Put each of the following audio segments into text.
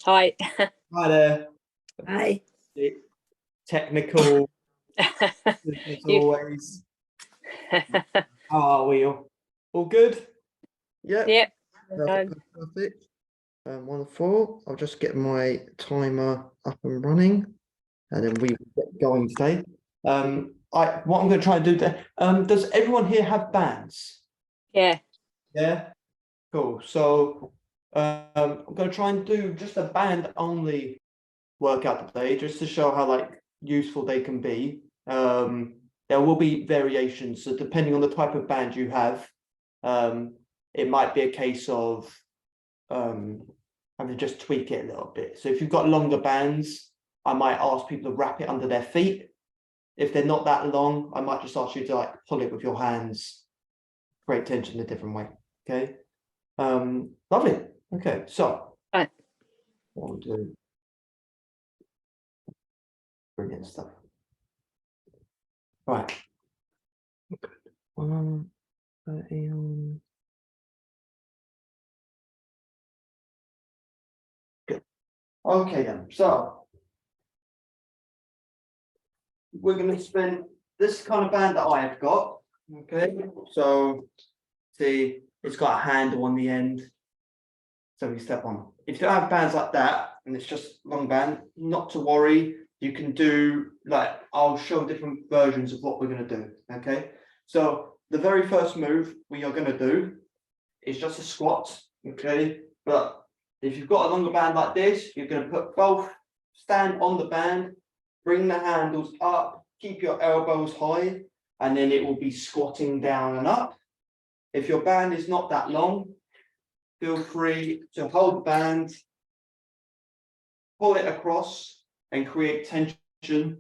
Hi. Hi there. Hi. Technical as always. How are we all good? Yep. Yep. Perfect. Wonderful. I'll just get my timer up and running, and then we will get going today. What I'm going to try and do there. Does everyone here have bands? Yeah. Yeah. Cool. So I'm going to try and do just a band only workout today, just to show how useful they can be. There will be variations, so depending on the type of band you have, it might be a case of having to just tweak it a little bit. So if you've got longer bands, I might ask people to wrap it under their feet. If they're not that long, I might just ask you to pull it with your hands, create tension a different way. Okay. Lovely. Okay, so Right. what we'll do. Brilliant stuff. Right. Good. Okay then. So we're going to spin this kind of band that I have got. Okay. So see, it's got a handle on the end. So we step on. If you don't have bands like that and it's just long band, not to worry. You can do I'll show different versions of what we're going to do. Okay. So the very first move we are going to do is just a squat. Okay. But if you've got a longer band like this, you're going to put both, stand on the band, bring the handles up, keep your elbows high, and then it will be squatting down and up. If your band is not that long, feel free to hold the band, pull it across, and create tension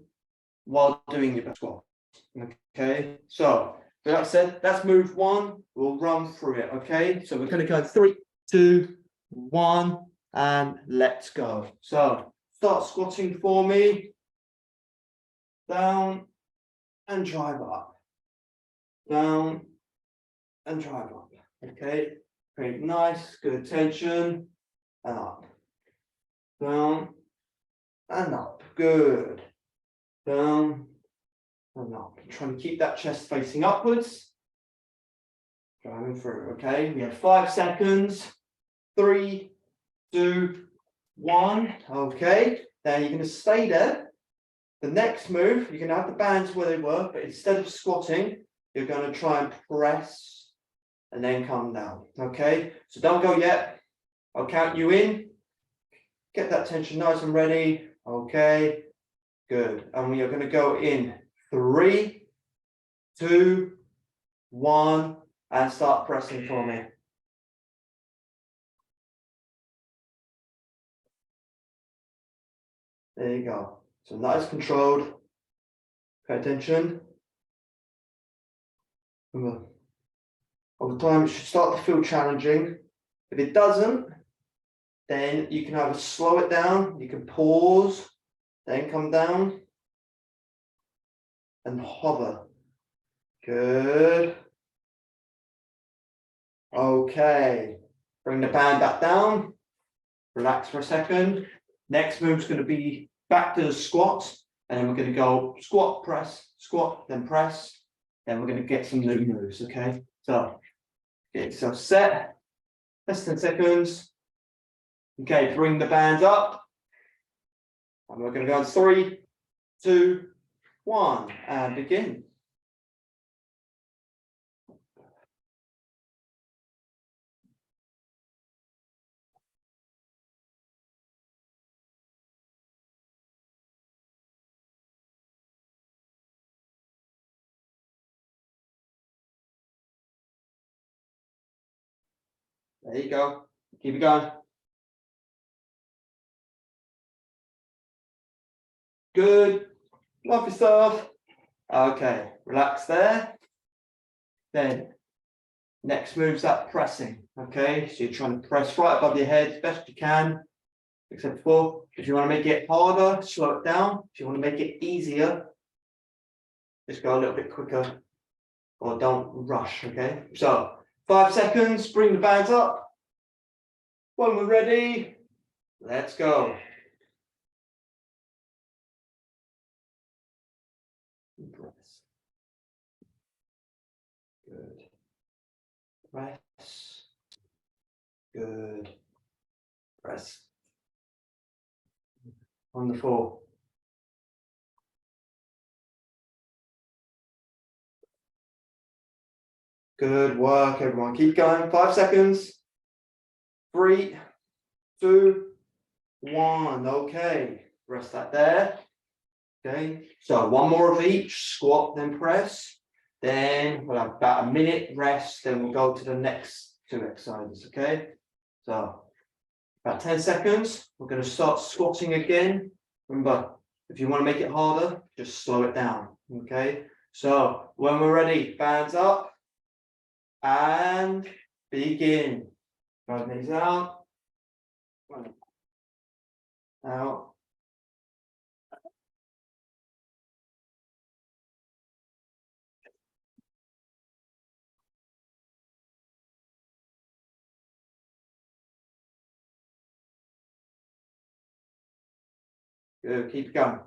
while doing your squat. Okay, so with that said, that's move one. We'll run through it. Okay, so we're going to go 3, 2, 1, and let's go. So start squatting for me. Down and drive up. Down and drive up. Okay, create nice, good tension, and up. Down and up. Good. Down and up. Trying to keep that chest facing upwards. Driving through. Okay, we have 5 seconds. 3, 2, 1. Okay, then you're going to stay there. The next move, you're going to have the bands where they were, but instead of squatting, you're going to try and press and then come down. Okay, so don't go yet. I'll count you in. Get that tension nice and ready. Okay, good. And we are going to go in 3, 2, 1, and start pressing for me. There you go. So nice controlled. Pay attention. Over time, it should start to feel challenging. If it doesn't, then you can either slow it down, you can pause, then come down and hover. Good. Okay. Bring the band back down. Relax for a second. Next move is going to be back to the squat. And then we're going to go squat, press, squat, then press. Then we're going to get some new moves. Okay. So get yourself set. Less than 10 seconds. Okay, bring the bands up. And we're going to go on 3, 2, 1, and begin. There you go. Keep it going. Good. Love yourself. Okay, relax there. Then next move's that pressing. Okay, so you're trying to press right above your head as best you can. Except for if you want to make it harder, slow it down. If you want to make it easier, just go a little bit quicker or don't rush. Okay, so 5 seconds, bring the bands up. When we're ready, Let's go. Press. Good. Press. Good. Press. Wonderful. Good work, everyone. Keep going. 5 seconds. 3, 2, 1. Okay. Rest that there. Okay. So one more of each. Squat, then press. Then we'll have about a minute rest. Then we'll go to the next 2 exercises. Okay. So about 10 seconds. We're going to start squatting again. Remember, if you want to make it harder, just slow it down. Okay. So when we're ready, bands up. And begin. Right knees out. Out. Good. Keep going.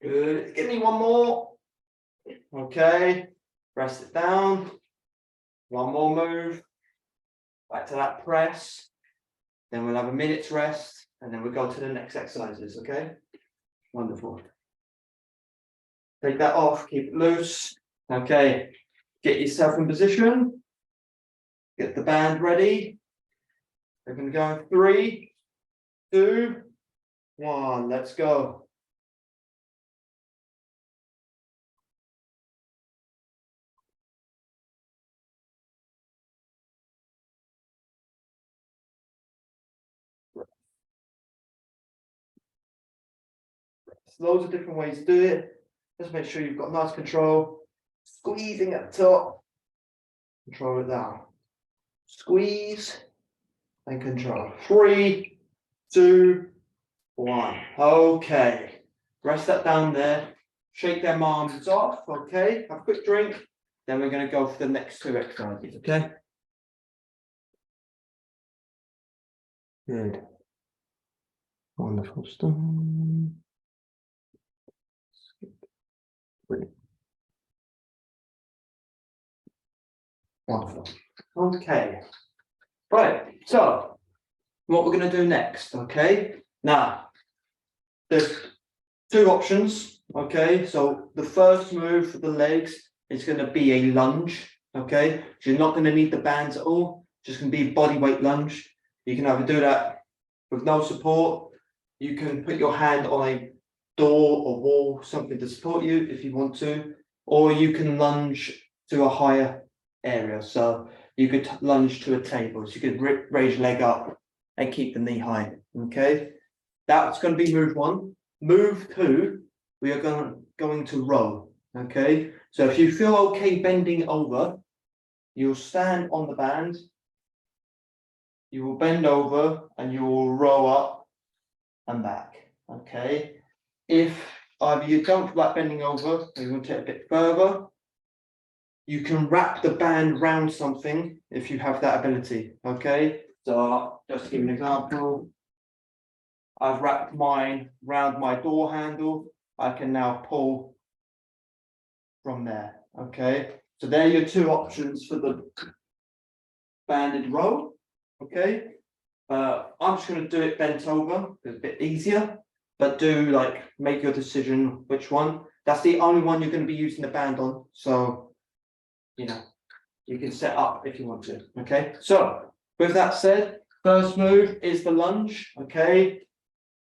Good. Give me one more. Okay. Press it down. One more move. Back to that press. Then we'll have a minute's rest. And then we'll go to the next exercises. Okay. Wonderful. Take that off. Keep it loose. Okay. Get yourself in position. Get the band ready. We're going to go in 3, 2, 1. Let's go. Loads of different ways to do it. Just make sure you've got nice control. Squeezing at the top. Control it down. Squeeze and control. 3, 2, 1. Okay. Rest that down there. Shake them arms off. Okay. Have a quick drink. Then we're going to go for the next 2 exercises. Okay. Good. Wonderful stuff. Brilliant. Wonderful. Okay. Right. So, what we're going to do next. Okay. Now, there's 2 options. Okay. So, the first move for the legs is going to be a lunge. Okay. So, you're not going to need the bands at all. Just going to be a body weight lunge. You can either do that with no support. You can put your hand on a door or wall, something to support you if you want to, or you can lunge to a higher area. So you could lunge to a table. So you could raise your leg up and keep the knee high. Okay, that's going to be move 1. Move 2, we are going to row. Okay, so if you feel okay bending over, you'll stand on the band. You will bend over and you will row up and back. Okay. If either you don't like bending over, or you want to take it a bit further, you can wrap the band round something if you have that ability. Okay. So just to give you an example, I've wrapped mine round my door handle. I can now pull from there. Okay. So there are your 2 options for the banded row. Okay. I'm just going to do it bent over. It's a bit easier, but do make your decision which one. That's the only one you're going to be using the band on. So, you can set up if you want to. Okay. So with that said, first move is the lunge. Okay.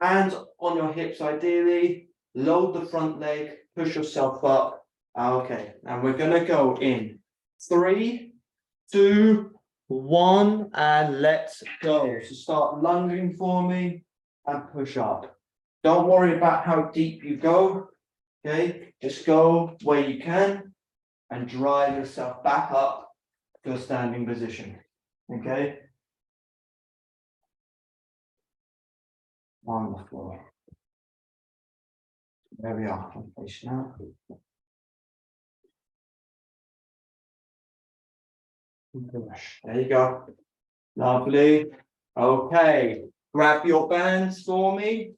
Hands on your hips ideally. Load the front leg. Push yourself up. Okay. And we're going to go in 3, 2, 1, and let's go. So start lunging for me and push up. Don't worry about how deep you go. Okay, just go where you can and drive yourself back up to a standing position. Okay. Wonderful. There we are. Face now. There you go. Lovely. Okay. Grab your bands for me.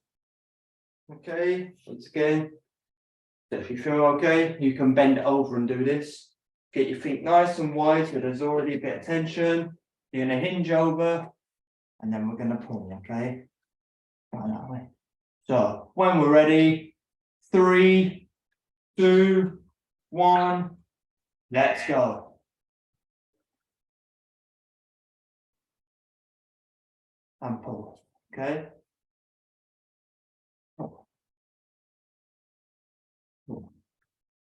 Okay. Once again, if you feel okay, you can bend over and do this. Get your feet nice and wide so there's already a bit of tension. You're going to hinge over and then we're going to pull, okay? Right that way. So when we're ready, 3, 2, 1, let's go. And pull, okay?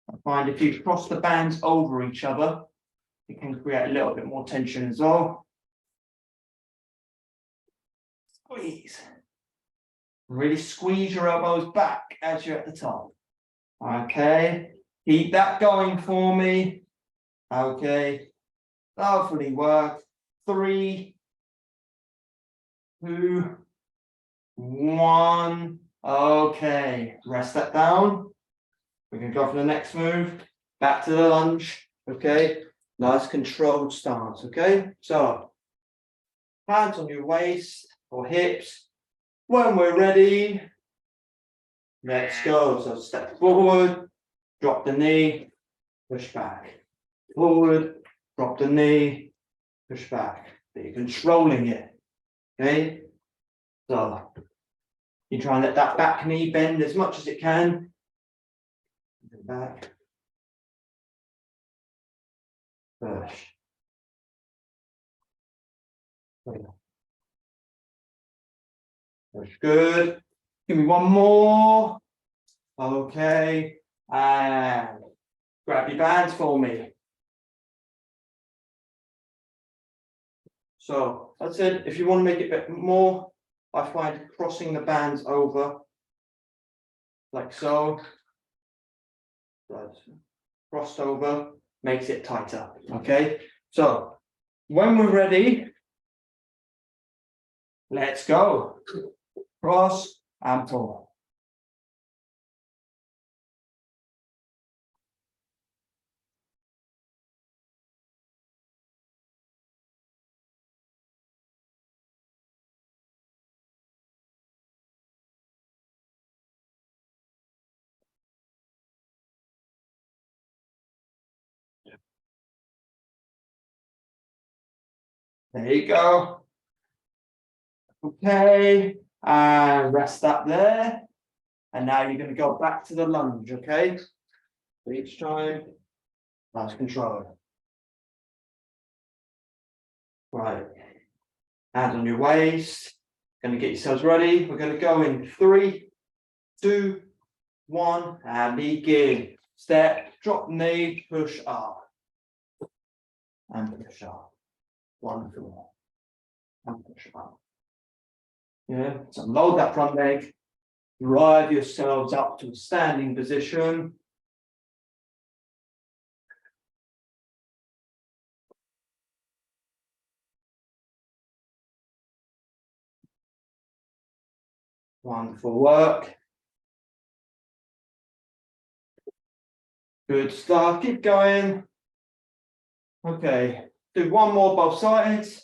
I find if you cross the bands over each other, it can create a little bit more tension as well. Squeeze. Really squeeze your elbows back as you're at the top. Okay, keep that going for me. Okay, lovely work. 3, 2, 1. Okay, rest that down. We can go for the next move. Back to the lunge. Okay, nice controlled stance. Okay, so hands on your waist or hips. When we're ready, let's go. So step forward, drop the knee, push back. Forward, drop the knee, push back. So you're controlling it. Okay, so you try and let that back knee bend as much as it can. Back. Push. Push. Good. Give me one more. Okay. And grab your bands for me. So that's it. If you want to make it a bit more, I find crossing the bands over like so. That's crossed over makes it tighter. Okay. So when we're ready, let's go. Cross and pull. There you go. Okay, and rest up there. And now you're going to go back to the lunge, okay? So each time, nice control. Right, hands on your waist. Going to get yourselves ready. We're going to go in 3, 2, 1, and begin. Step, drop knee, push up. And push up. Wonderful. And push up. Yeah, so load that front leg. Drive yourselves up to a standing position. Wonderful work. Good stuff. Keep going. Okay, do one more both sides.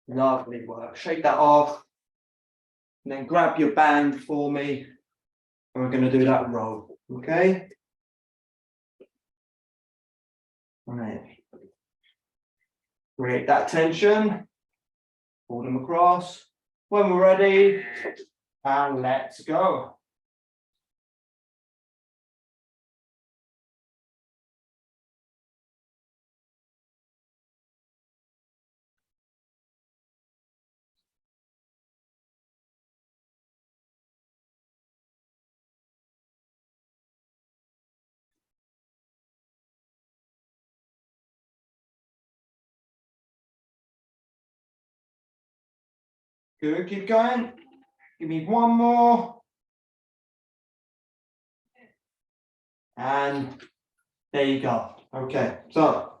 Lovely work. Shake that off. And then grab your band for me. And we're going to do that roll. Okay? All right. Create that tension. Pull them across. When we're ready, and let's go. Good, keep going. Give me one more. And there you go. Okay, so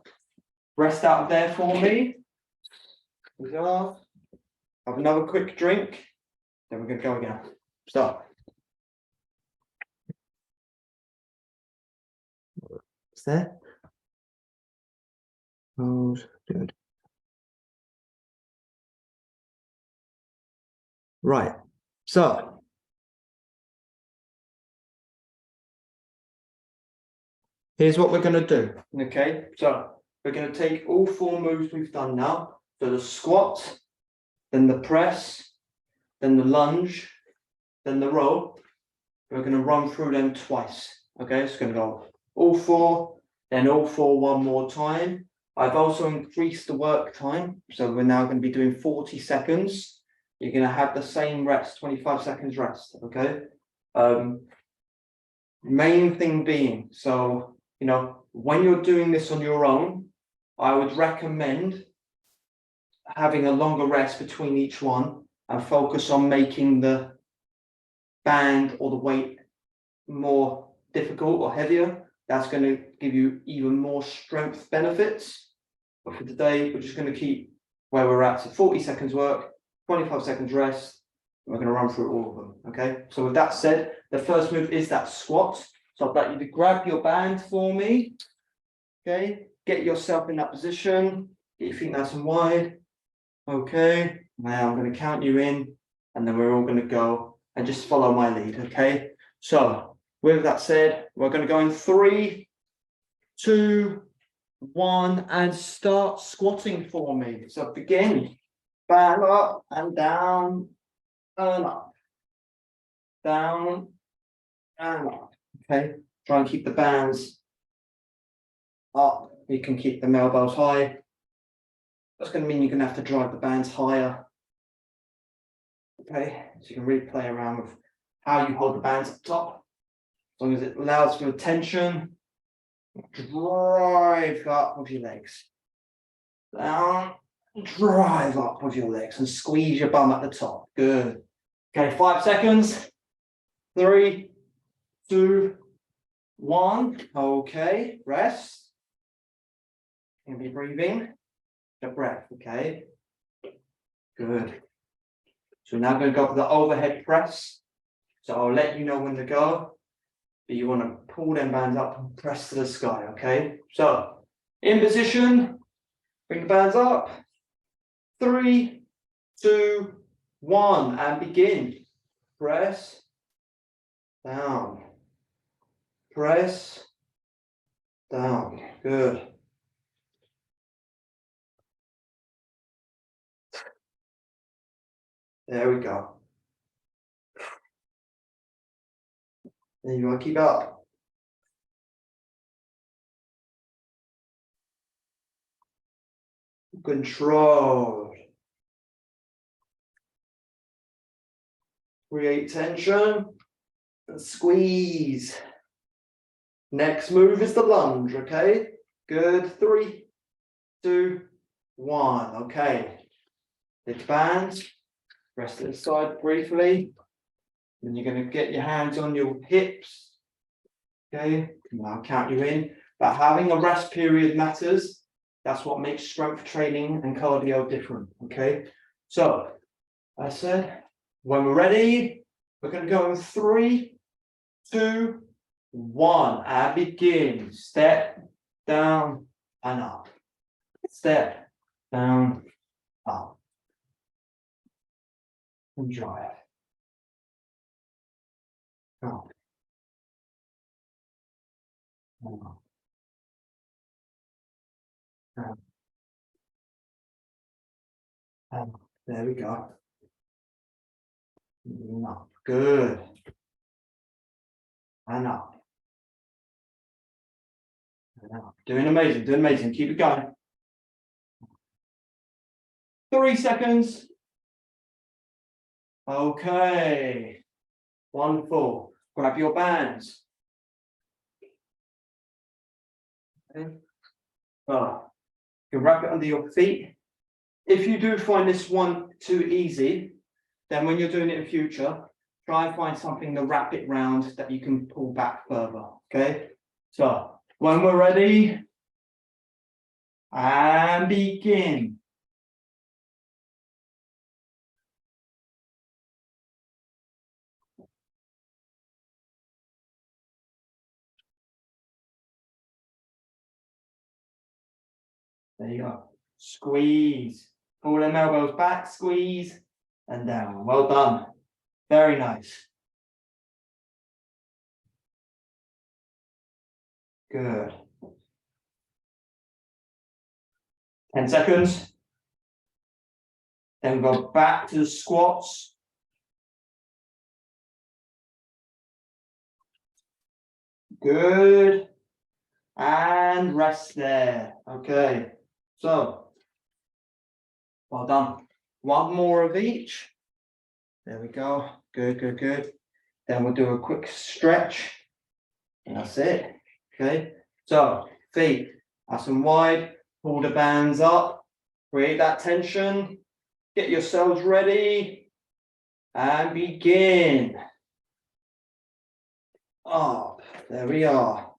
rest out of there for me. Have another quick drink. Then we're going to go again. Stop. there. Hold, good. Right, so here's what we're going to do. Okay, so we're going to take all 4 moves we've done now. So the squat, then the press, then the lunge, then the row. We're going to run through them twice. Okay, it's going to go all 4, then all 4 one more time. I've also increased the work time, so we're now going to be doing 40 seconds. You're going to have the same rest, 25 seconds rest. Okay. Main thing being, so you know, when you're doing this on your own, I would recommend having a longer rest between each one and focus on making the band or the weight more difficult or heavier. That's going to give you even more strength benefits. But for today, we're just going to keep where we're at. So 40 seconds work, 25 seconds rest. We're going to run through all of them. Okay. So with that said, the first move is that squat. So I'd like you to grab your band for me. Okay. Get yourself in that position. Get your feet nice and wide. Okay. Now I'm going to count you in, and then we're all going to go and just follow my lead. Okay. So with that said, we're going to go in 3, 2, 1, and start squatting for me. So begin. Band up and down and up. Down and up. Okay. Try and keep the bands up. You can keep the elbows high. That's going to mean you're going to have to drive the bands higher. Okay. So you can really play around with how you hold the bands up top. As long as it allows for tension, drive up with your legs. Down, drive up with your legs and squeeze your bum at the top. Good. Okay, 5 seconds. 3, 2, 1. Okay, rest. You'll be breathing. The breath, okay. Good. So we're now going to go for the overhead press. So I'll let you know when to go. But you want to pull them bands up and press to the sky, okay? So, in position, bring the bands up. 3, 2, 1, and begin. Press, down. Press, down. Good. There we go. Then you want to keep up. Control. Create tension and squeeze. Next move is the lunge, okay? Good. 3, 2, 1. Okay. Lift bands. Rest to the side briefly. Then you're going to get your hands on your hips. Okay. And I'll count you in. But having a rest period matters. That's what makes strength training and cardio different. Okay. So, I said, when we're ready, we're going to go in 3, 2, 1, and begin. Step, down, and up. Step, down, up. And drive. Up. Up. Up. Up. There we go. Up. Good. And up. And up. Doing amazing, doing amazing. Keep it going. 3 seconds. Okay. Wonderful. Grab your bands. Okay. You can wrap it under your feet. If you do find this one too easy, then when you're doing it in future, try and find something to wrap it round that you can pull back further. Okay. So when we're ready, and begin. There you go. Squeeze. Pull them elbows back, squeeze, and down. Well done. Very nice. Good. 10 seconds. Then go back to the squats. Good. And rest there. Okay. So, well done. One more of each. There we go. Good, good, good. Then we'll do a quick stretch. And that's it. Okay. So, feet nice and wide. Pull the bands up. Create that tension. Get yourselves ready. And begin. Up. There we are.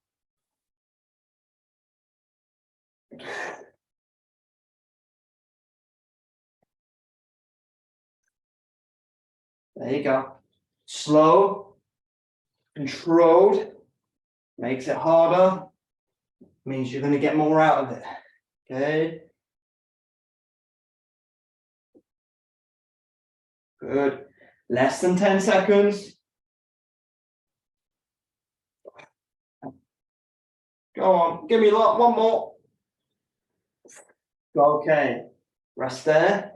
There you go. Slow, controlled, makes it harder, means you're going to get more out of it. Okay. Good. Less than 10 seconds. Go on. Give me one more. Okay. Rest there.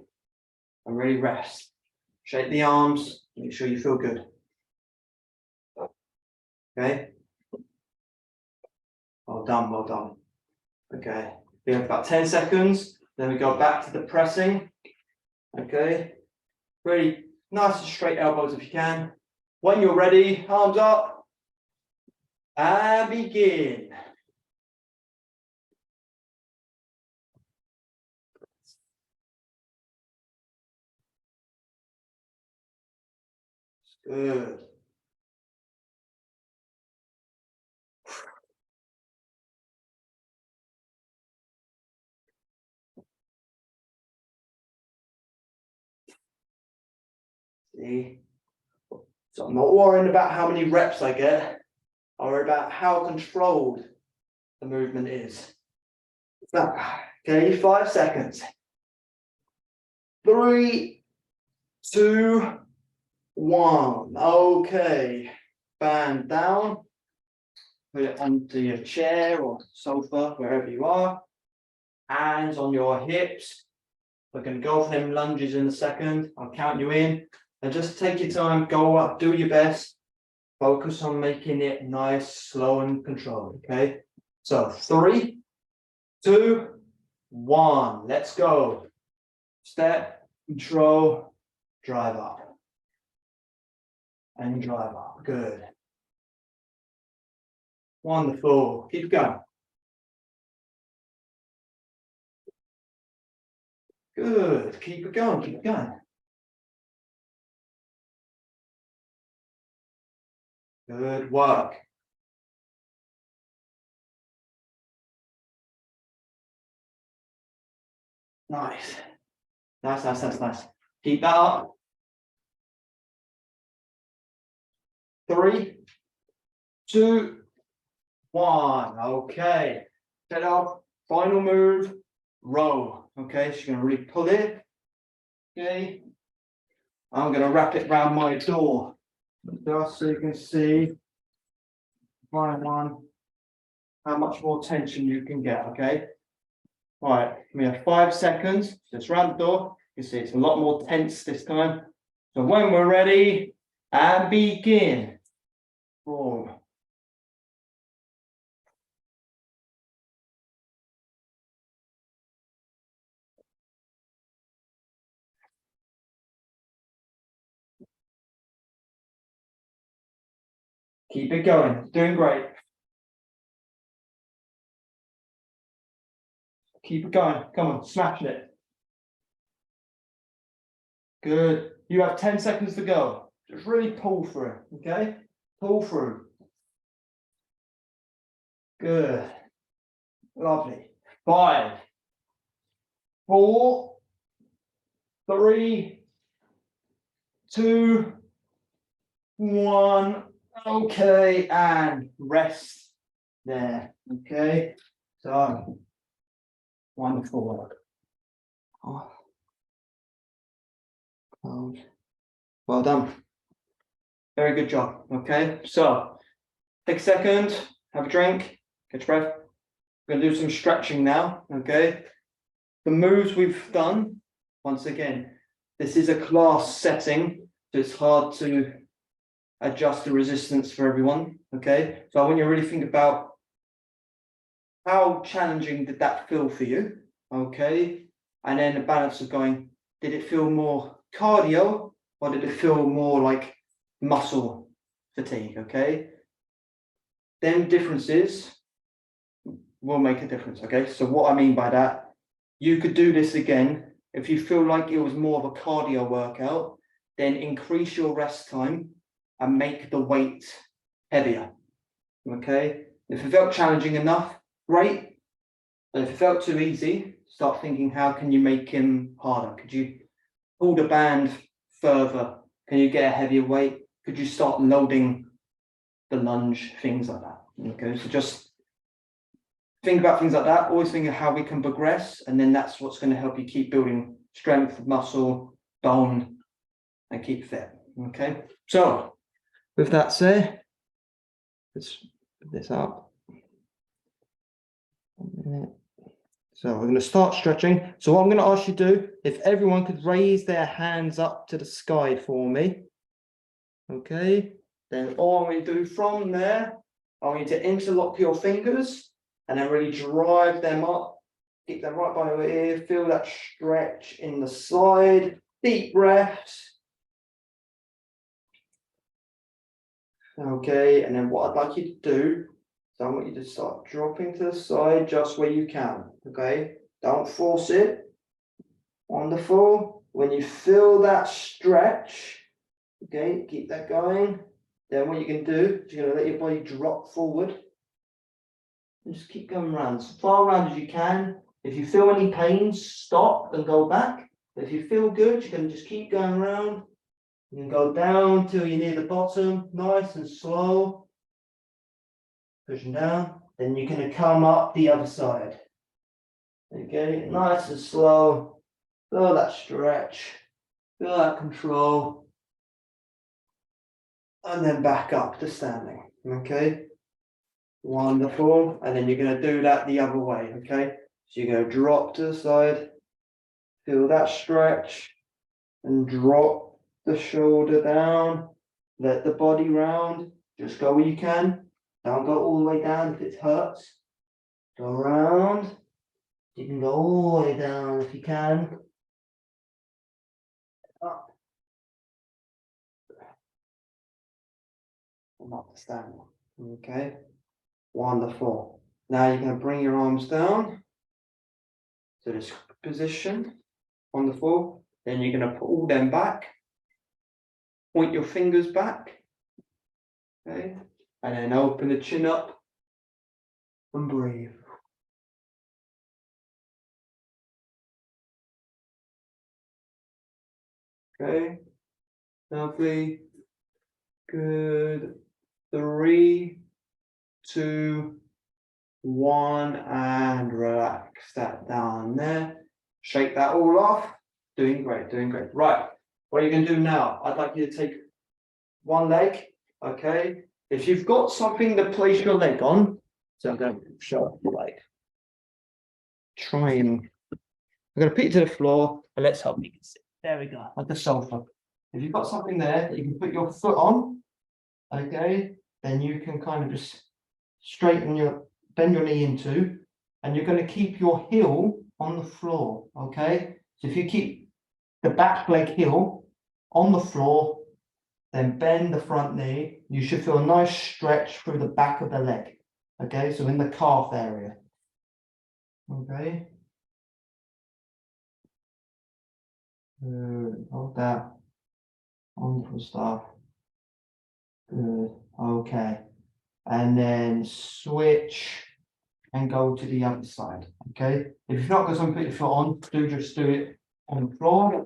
And really rest. Shake the arms. Make sure you feel good. Okay. Well done, well done. Okay. We have about 10 seconds. Then we go back to the pressing. Okay. Really nice and straight elbows if you can. When you're ready, arms up. And begin. Good. See? So I'm not worrying about how many reps I get. I worry about how controlled the movement is. Okay, 5 seconds. 3, 2, 1. Okay. Band down. Put it onto your chair or sofa, wherever you are. Hands on your hips. We're going to go for them lunges in a second. I'll count you in. And just take your time, go up, do your best. Focus on making it nice, slow, and controlled. Okay. So 3, 2, 1. Let's go. Step, control, drive up. And drive up. Good. Wonderful. Keep going. Good. Keep it going. Keep it going. Good work. Nice. Nice, nice, nice, nice. Keep that up. 3, 2, 1. Okay. Set up. Final move. Row. Okay. So you're going to really pull it. Okay. I'm going to wrap it around my door. Just so you can see. One. How much more tension you can get. Okay. All right. We have 5 seconds. Just round the door. You see it's a lot more tense this time. So when we're ready, and begin. 4. Keep it going. Doing great. Keep it going. Come on, smash it. Good. You have 10 seconds to go. Just really pull through. Okay? Pull through. Good. Lovely. 5, 4, 3, 2, 1. Okay, and rest there. Okay, so Wonderful work. Oh. Well done. Very good job. Okay, so take a second, have a drink, catch your breath. We're going to do some stretching now. Okay, the moves we've done, once again, this is a class setting, so it's hard to adjust the resistance for everyone. Okay, so I want you to really think about how challenging did that feel for you. Okay, and then the balance of going, did it feel more cardio or did it feel more like muscle fatigue? Okay, them differences will make a difference. Okay, so what I mean by that, you could do this again. If you feel like it was more of a cardio workout, then increase your rest time and make the weight heavier. Okay, if it felt challenging enough, great. But if it felt too easy, start thinking, how can you make him harder? Could you pull the band further? Can you get a heavier weight? Could you start loading the lunge, things like that? Okay, so just think about things like that. Always think of how we can progress, and then that's what's going to help you keep building strength, muscle, bone, and keep fit. Okay, so with that said, let's put this up. 1 minute. So we're going to start stretching. So what I'm going to ask you to do, if everyone could raise their hands up to the sky for me. Okay, then all I'm going to do from there, I want you to interlock your fingers and then really drive them up. Keep them right by your ear. Feel that stretch in the side. Deep breaths. Okay, and then what I'd like you to do, so I want you to start dropping to the side just where you can. Okay, don't force it. Wonderful. When you feel that stretch, okay, keep that going. Then what you can do is you're going to let your body drop forward. And just keep going around, as far around as you can. If you feel any pain, stop and go back. If you feel good, you can just keep going around. You can go down till you're near the bottom, nice and slow. Pushing down. Then you're going to come up the other side. Okay, nice and slow. Feel that stretch. Feel that control. And then back up to standing. Okay. Wonderful. And then you're going to do that the other way. Okay. So you're going to drop to the side. Feel that stretch. And drop the shoulder down. Let the body round. Just go where you can. Don't go all the way down if it hurts. Go around. You can go all the way down if you can. Up. And up to stand. Okay. Wonderful. Now you're going to bring your arms down to this position. Wonderful. Then you're going to pull them back. Point your fingers back. Okay. And then open the chin up and breathe. Okay. Lovely. Good. 3, 2, 1, and relax that down there. Shake that all off. Doing great, doing great. Right. What are you going to do now? I'd like you to take one leg. Okay. If you've got something to place your leg on, so I'm going to show up the leg. Try and I'm going to put you to the floor and let's hope you can sit. There we go, like the sofa. If you've got something there that you can put your foot on, okay, then you can kind of just bend your knee into, and you're going to keep your heel on the floor, okay? So if you keep the back leg heel on the floor, then bend the front knee, you should feel a nice stretch through the back of the leg, okay? So in the calf area, okay? Good, hold that. Wonderful stuff. Good, okay. And then switch and go to the other side, okay? If you've not got something to put your foot on, just do it on the floor.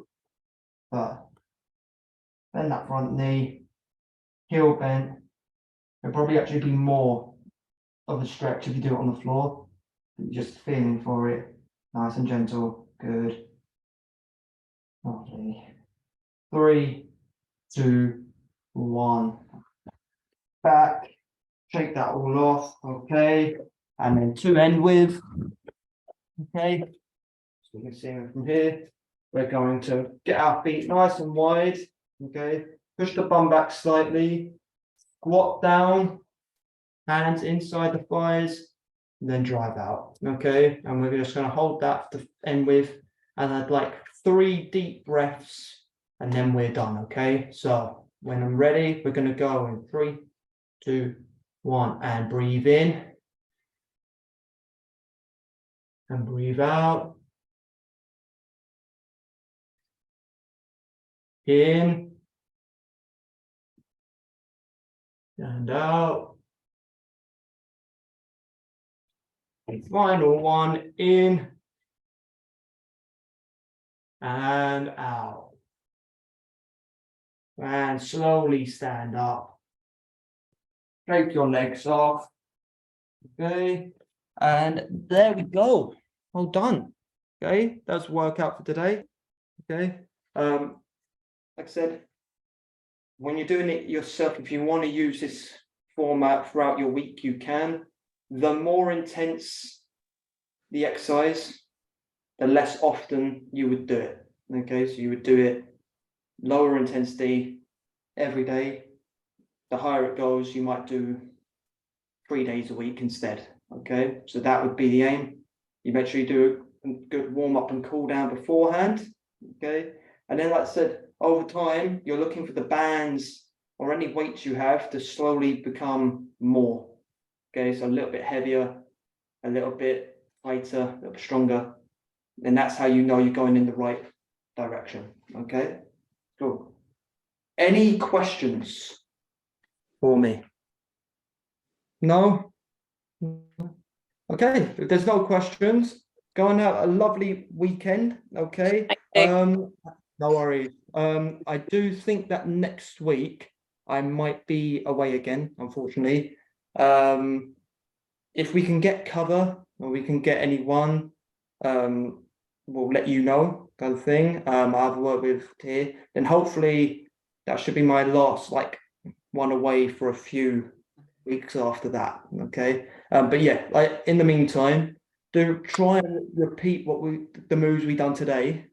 But bend that front knee, heel bent. It'll probably actually be more of a stretch if you do it on the floor. You're just feeling for it. Nice and gentle. Good. Okay. 3, 2, 1. Back. Shake that all off. Okay. And then to end with. Okay. So you can see it from here. We're going to get our feet nice and wide. Okay. Push the bum back slightly. Squat down. Hands inside the thighs. And then drive out. Okay. And we're just going to hold that to end with. And I'd like 3 deep breaths. And then we're done. Okay. So when I'm ready, we're going to go in 3, 2, 1. And breathe in. And breathe out. In. And out. And final one, in. And out. And slowly stand up. Take your legs off. Okay. And there we go. All done. Okay. That's workout for today. Okay. Like I said, when you're doing it yourself, if you want to use this format throughout your week, you can. The more intense the exercise, the less often you would do it. Okay, so you would do it lower intensity every day. The higher it goes, you might do 3 days a week instead. Okay, so that would be the aim. You make sure you do a good warm up and cool down beforehand. Okay, and then like I said, over time, you're looking for the bands or any weights you have to slowly become more. Okay, so a little bit heavier, a little bit lighter, a little bit stronger. And that's how you know you're going in the right direction. Okay, cool. Any questions for me? No? Okay, if there's no questions, go and have a lovely weekend. Okay. No worries. I do think that next week I might be away again, unfortunately. If we can get cover or we can get anyone, we'll let you know, kind of thing. I've worked with here, then hopefully that should be my last one away for a few weeks after that. Okay. But yeah, in the meantime, do try and repeat the moves we've done today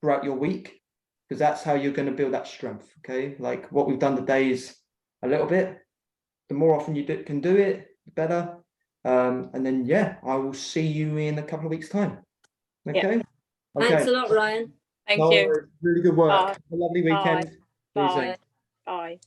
throughout your week, because that's how you're going to build that strength. Okay, like what we've done today is a little bit. The more often you can do it, the better. And then yeah, I will see you in a couple of weeks' time. Okay. Yeah. Thanks a lot, Ryan. Thank you. Really good work. Bye. Have a lovely weekend. Bye. Bye.